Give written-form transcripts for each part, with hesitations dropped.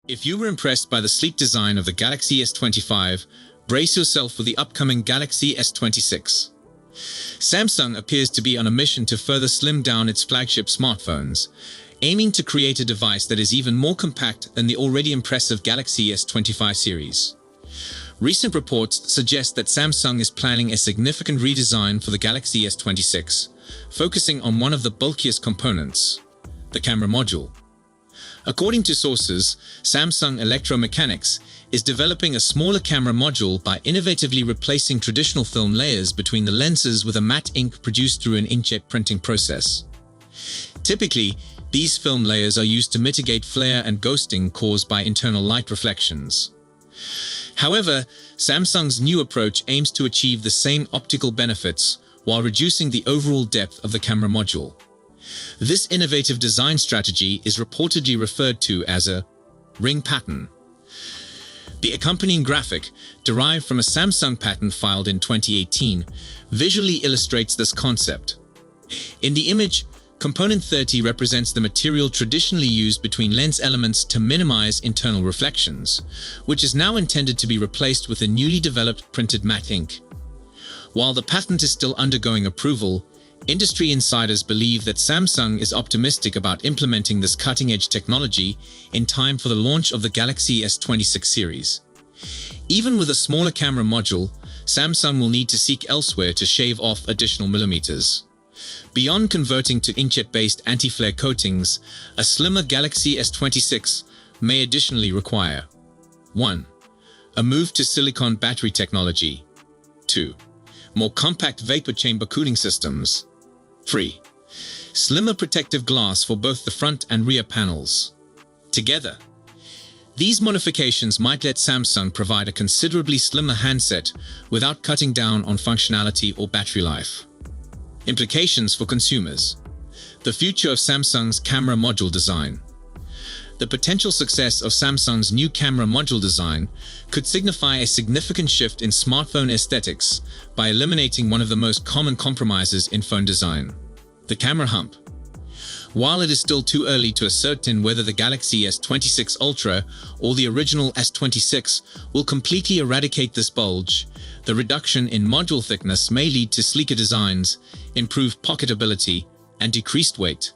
If you were impressed by the sleek design of the Galaxy S25, brace yourself for the upcoming Galaxy S26. Samsung appears to be on a mission to further slim down its flagship smartphones, aiming to create a device that is even more compact than the already impressive Galaxy S25 series. Recent reports suggest that Samsung is planning a significant redesign for the Galaxy S26, focusing on one of the bulkiest components, the camera module. According to sources, Samsung Electro Mechanics is developing a smaller camera module by innovatively replacing traditional film layers between the lenses with a matte ink produced through an inkjet printing process. Typically, these film layers are used to mitigate flare and ghosting caused by internal light reflections. However, Samsung's new approach aims to achieve the same optical benefits while reducing the overall depth of the camera module. This innovative design strategy is reportedly referred to as a ring pattern. The accompanying graphic, derived from a Samsung patent filed in 2018, visually illustrates this concept. In the image, component 30 represents the material traditionally used between lens elements to minimize internal reflections, which is now intended to be replaced with a newly developed printed matte ink. While the patent is still undergoing approval, industry insiders believe that Samsung is optimistic about implementing this cutting-edge technology in time for the launch of the Galaxy S26 series. Even with a smaller camera module, Samsung will need to seek elsewhere to shave off additional millimeters. Beyond converting to inkjet-based anti-flare coatings, a slimmer Galaxy S26 may additionally require 1. A move to silicon battery technology. 2. More compact vapor chamber cooling systems. 3. Slimmer protective glass for both the front and rear panels. Together, these modifications might let Samsung provide a considerably slimmer handset without cutting down on functionality or battery life. Implications for consumers. The future of Samsung's camera module design. The potential success of Samsung's new camera module design could signify a significant shift in smartphone aesthetics by eliminating one of the most common compromises in phone design, the camera hump. While it is still too early to ascertain whether the Galaxy S26 Ultra or the original S26 will completely eradicate this bulge, the reduction in module thickness may lead to sleeker designs, improved pocketability, and decreased weight.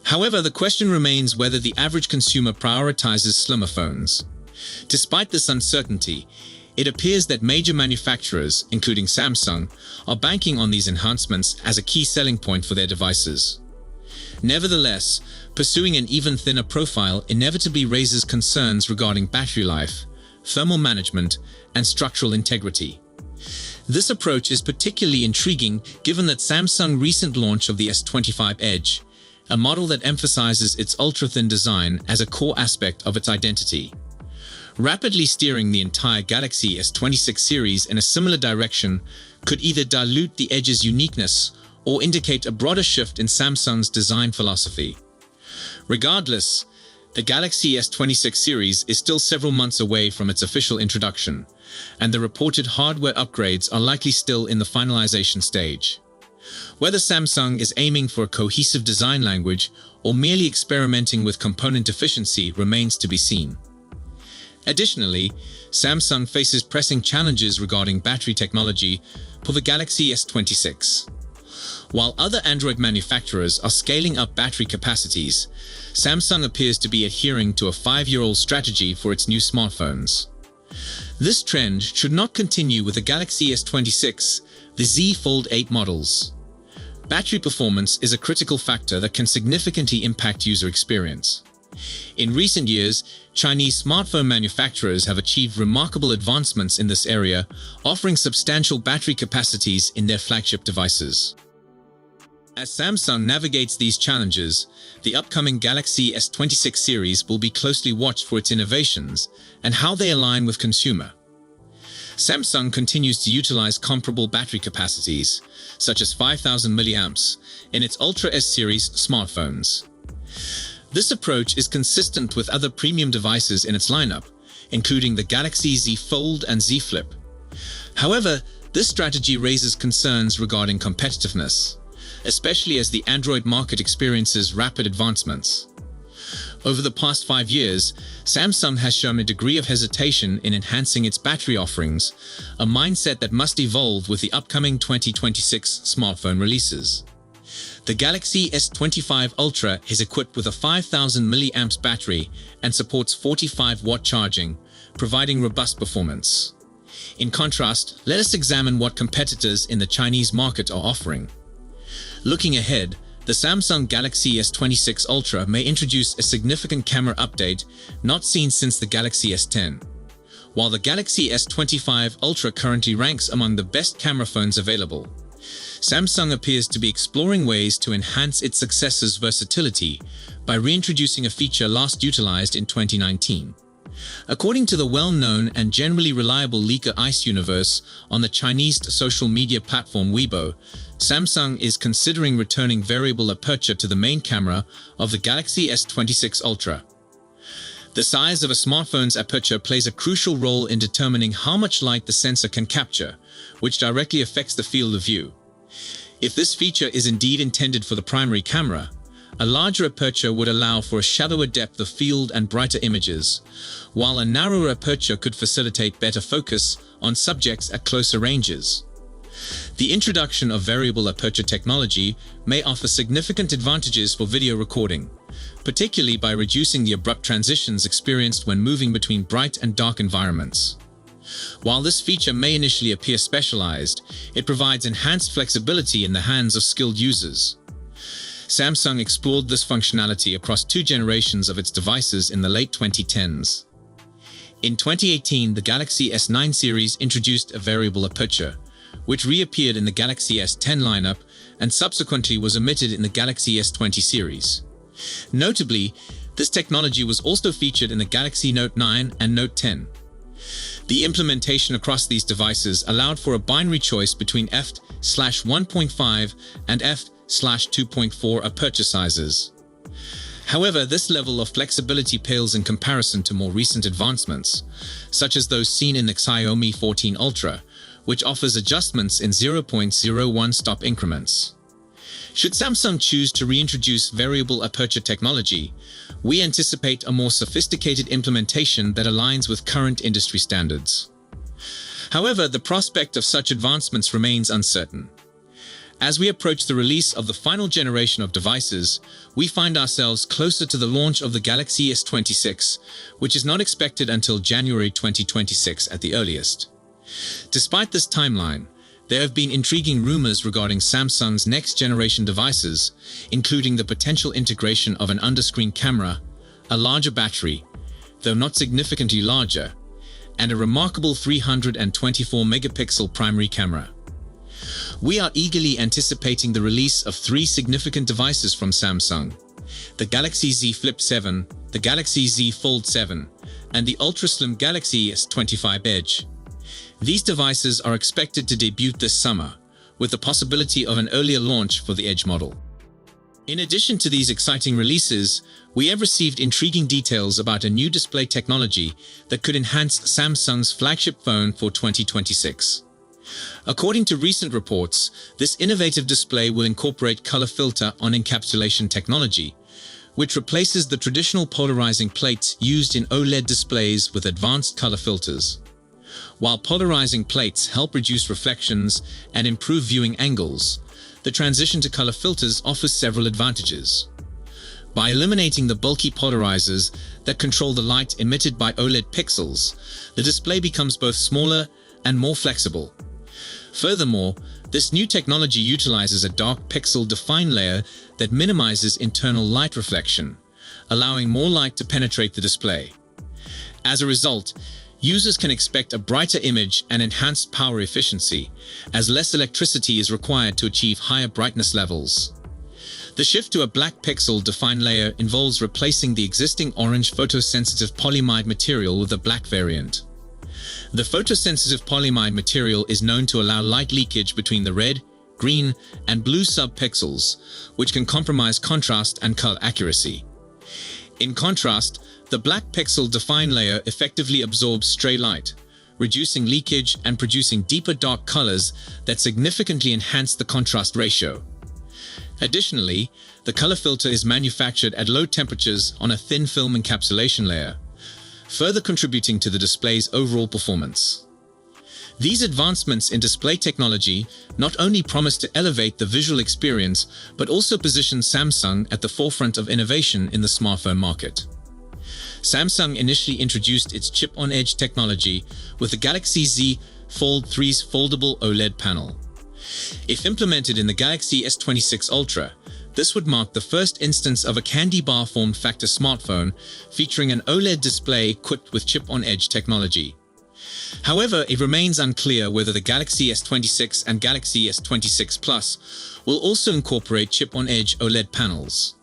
However, the question remains whether the average consumer prioritizes slimmer phones. Despite this uncertainty, it appears that major manufacturers, including Samsung, are banking on these enhancements as a key selling point for their devices. Nevertheless, pursuing an even thinner profile inevitably raises concerns regarding battery life, thermal management, and structural integrity. This approach is particularly intriguing given that Samsung's recent launch of the S25 Edge, a model that emphasizes its ultra-thin design as a core aspect of its identity. Rapidly steering the entire Galaxy S26 series in a similar direction could either dilute the Edge's uniqueness or indicate a broader shift in Samsung's design philosophy. Regardless, the Galaxy S26 series is still several months away from its official introduction, and the reported hardware upgrades are likely still in the finalization stage. Whether Samsung is aiming for a cohesive design language or merely experimenting with component efficiency remains to be seen. Additionally, Samsung faces pressing challenges regarding battery technology for the Galaxy S26. While other Android manufacturers are scaling up battery capacities, Samsung appears to be adhering to a 5-year-old strategy for its new smartphones. This trend should not continue with the Galaxy S26, the Z Fold 8 models. Battery performance is a critical factor that can significantly impact user experience. In recent years, Chinese smartphone manufacturers have achieved remarkable advancements in this area, offering substantial battery capacities in their flagship devices. As Samsung navigates these challenges, the upcoming Galaxy S26 series will be closely watched for its innovations and how they align with consumer. Samsung continues to utilize comparable battery capacities, such as 5,000 mAh, in its Ultra S series smartphones. This approach is consistent with other premium devices in its lineup, including the Galaxy Z Fold and Z Flip. However, this strategy raises concerns regarding competitiveness, especially as the Android market experiences rapid advancements. Over the past 5 years, Samsung has shown a degree of hesitation in enhancing its battery offerings, a mindset that must evolve with the upcoming 2026 smartphone releases. The Galaxy S25 Ultra is equipped with a 5000 mAh battery and supports 45-watt charging, providing robust performance. In contrast, let us examine what competitors in the Chinese market are offering. Looking ahead, the Samsung Galaxy S26 Ultra may introduce a significant camera update not seen since the Galaxy S10. While the Galaxy S25 Ultra currently ranks among the best camera phones available, Samsung appears to be exploring ways to enhance its successor's versatility by reintroducing a feature last utilized in 2019. According to the well-known and generally reliable leaker Ice Universe on the Chinese social media platform Weibo, Samsung is considering returning variable aperture to the main camera of the Galaxy S26 Ultra. The size of a smartphone's aperture plays a crucial role in determining how much light the sensor can capture, which directly affects the field of view. If this feature is indeed intended for the primary camera, a larger aperture would allow for a shallower depth of field and brighter images, while a narrower aperture could facilitate better focus on subjects at closer ranges. The introduction of variable aperture technology may offer significant advantages for video recording, particularly by reducing the abrupt transitions experienced when moving between bright and dark environments. While this feature may initially appear specialized, it provides enhanced flexibility in the hands of skilled users. Samsung explored this functionality across 2 generations of its devices in the late 2010s. In 2018, the Galaxy S9 series introduced a variable aperture, which reappeared in the Galaxy S10 lineup and subsequently was omitted in the Galaxy S20 series. Notably, this technology was also featured in the Galaxy Note 9 and Note 10. The implementation across these devices allowed for a binary choice between f/1.5 and f/2.4 aperture sizes. However, this level of flexibility pales in comparison to more recent advancements, such as those seen in the Xiaomi 14 Ultra, which offers adjustments in 0.01 stop increments. Should Samsung choose to reintroduce variable aperture technology, we anticipate a more sophisticated implementation that aligns with current industry standards. However, the prospect of such advancements remains uncertain. As we approach the release of the final generation of devices, we find ourselves closer to the launch of the Galaxy S26, which is not expected until January 2026 at the earliest. Despite this timeline, there have been intriguing rumors regarding Samsung's next-generation devices, including the potential integration of an underscreen camera, a larger battery, though not significantly larger, and a remarkable 324-megapixel primary camera. We are eagerly anticipating the release of 3 significant devices from Samsung: the Galaxy Z Flip 7, the Galaxy Z Fold 7, and the ultra-slim Galaxy S25 Edge. These devices are expected to debut this summer, with the possibility of an earlier launch for the Edge model. In addition to these exciting releases, we have received intriguing details about a new display technology that could enhance Samsung's flagship phone for 2026. According to recent reports, this innovative display will incorporate color filter on encapsulation technology, which replaces the traditional polarizing plates used in OLED displays with advanced color filters. While polarizing plates help reduce reflections and improve viewing angles, the transition to color filters offers several advantages. By eliminating the bulky polarizers that control the light emitted by OLED pixels, the display becomes both smaller and more flexible. Furthermore, this new technology utilizes a dark pixel define layer that minimizes internal light reflection, allowing more light to penetrate the display. As a result, users can expect a brighter image and enhanced power efficiency, as less electricity is required to achieve higher brightness levels. The shift to a black pixel define layer involves replacing the existing orange photosensitive polyimide material with a black variant. The photosensitive polyimide material is known to allow light leakage between the red, green, and blue subpixels, which can compromise contrast and color accuracy. In contrast, the black pixel define layer effectively absorbs stray light, reducing leakage and producing deeper dark colors that significantly enhance the contrast ratio. Additionally, the color filter is manufactured at low temperatures on a thin film encapsulation layer, further contributing to the display's overall performance. These advancements in display technology not only promise to elevate the visual experience, but also position Samsung at the forefront of innovation in the smartphone market. Samsung initially introduced its chip-on-edge technology with the Galaxy Z Fold 3's foldable OLED panel. If implemented in the Galaxy S26 Ultra, this would mark the first instance of a candy bar form factor smartphone featuring an OLED display equipped with chip-on-edge technology. However, it remains unclear whether the Galaxy S26 and Galaxy S26 Plus will also incorporate chip-on-edge OLED panels.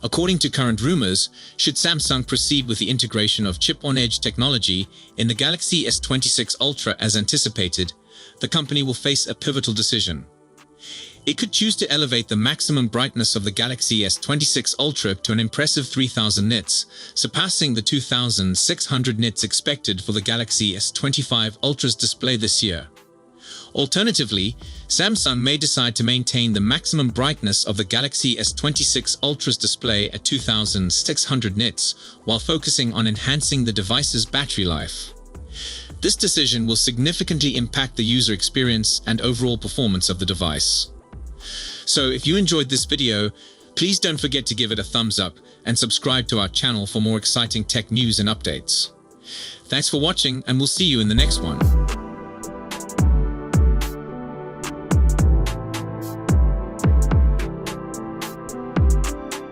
According to current rumors, should Samsung proceed with the integration of chip-on-edge technology in the Galaxy S26 Ultra as anticipated, the company will face a pivotal decision. It could choose to elevate the maximum brightness of the Galaxy S26 Ultra to an impressive 3000 nits, surpassing the 2600 nits expected for the Galaxy S25 Ultra's display this year. Alternatively, Samsung may decide to maintain the maximum brightness of the Galaxy S26 Ultra's display at 2600 nits, while focusing on enhancing the device's battery life. This decision will significantly impact the user experience and overall performance of the device. So if you enjoyed this video, please don't forget to give it a thumbs up and subscribe to our channel for more exciting tech news and updates. Thanks for watching, and we'll see you in the next one.